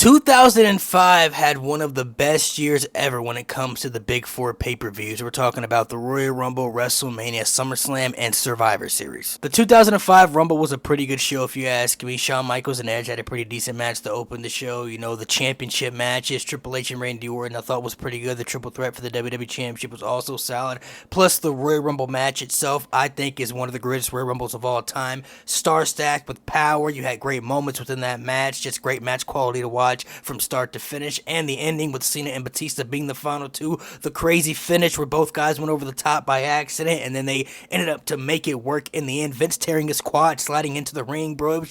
2005 had one of the best years ever when it comes to the big four pay-per-views. We're talking about the Royal Rumble, WrestleMania, SummerSlam, and Survivor Series. The 2005 Rumble was a pretty good show if you ask me. Shawn Michaels and Edge had a pretty decent match to open the show. You know, the championship matches, Triple H and Randy Orton, I thought was pretty good. The triple threat for the WWE Championship was also solid. Plus, the Royal Rumble match itself, I think, is one of the greatest Royal Rumbles of all time. Star-stacked with power. You had great moments within that match. Just great match quality to watch from start to finish, and the ending with Cena and Batista being the final two. The crazy finish where both guys went over the top by accident, and then they ended up to make it work in the end. Vince tearing his quad, sliding into the ring, bro.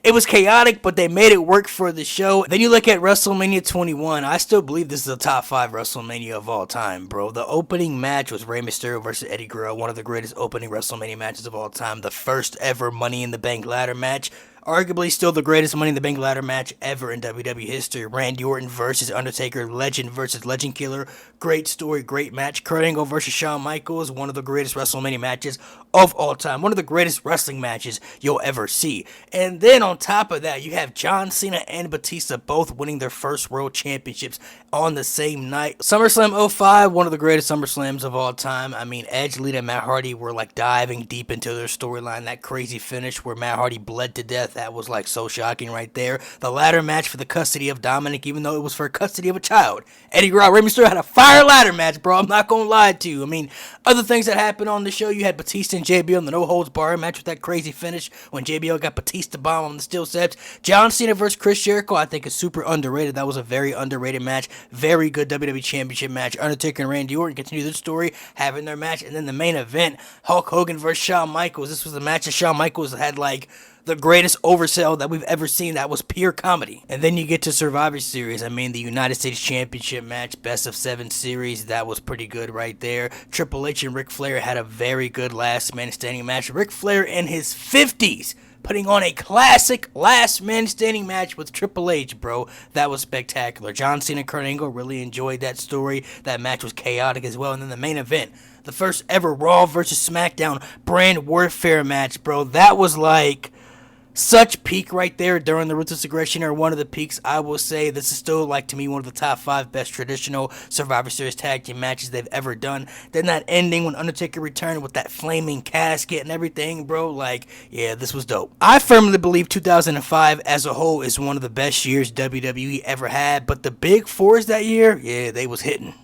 It was chaotic, but they made it work for the show. Then you look at WrestleMania 21. I still believe this is the top 5 WrestleMania of all time, bro. The opening match was Rey Mysterio versus Eddie Guerrero, one of the greatest opening WrestleMania matches of all time. The first ever Money in the Bank ladder match. Arguably still the greatest Money in the Bank ladder match ever in WWE history. Randy Orton versus Undertaker, legend versus legend killer. Great story, great match. Kurt Angle versus Shawn Michaels, one of the greatest WrestleMania matches of all time. One of the greatest wrestling matches you'll ever see. And then on top of that, you have John Cena and Batista both winning their first world championships on the same night. SummerSlam '05, one of the greatest SummerSlams of all time. I mean, Edge, Lita, and Matt Hardy were like diving deep into their storyline. That crazy finish where Matt Hardy bled to death. That was like so shocking right there. The ladder match for the custody of Dominic, even though it was for custody of a child. Eddie Guerrero, Rey Mysterio had a fire ladder match, bro. I'm not gonna lie to you. I mean, other things that happened on the show, you had Batista and JBL in the no holds bar match with that crazy finish when JBL got Batista bomb on the steel steps. John Cena versus Chris Jericho, I think is super underrated. That was a very underrated match. Very good WWE Championship match. Undertaker and Randy Orton continue their story, having their match, and then the main event, Hulk Hogan versus Shawn Michaels. This was the match that Shawn Michaels had like the greatest oversell that we've ever seen. That was pure comedy. And then you get to Survivor Series. I mean, the United States Championship match, best of 7 series, that was pretty good right there. Triple H and Ric Flair had a very good last man standing match. Ric Flair in his 50s putting on a classic last man standing match with Triple H, bro. That was spectacular. John Cena and Kurt Angle, really enjoyed that story. That match was chaotic as well. And then the main event, the first ever Raw versus SmackDown brand warfare match, bro. That was like such peak right there during the Ruthless Aggression era. One of the peaks, I will say. This is still, like, to me, one of the top 5 best traditional Survivor Series tag team matches they've ever done. Then that ending when Undertaker returned with that flaming casket and everything, bro. Like, yeah, this was dope. I firmly believe 2005 as a whole is one of the best years WWE ever had. But the big fours that year, yeah, they was hitting.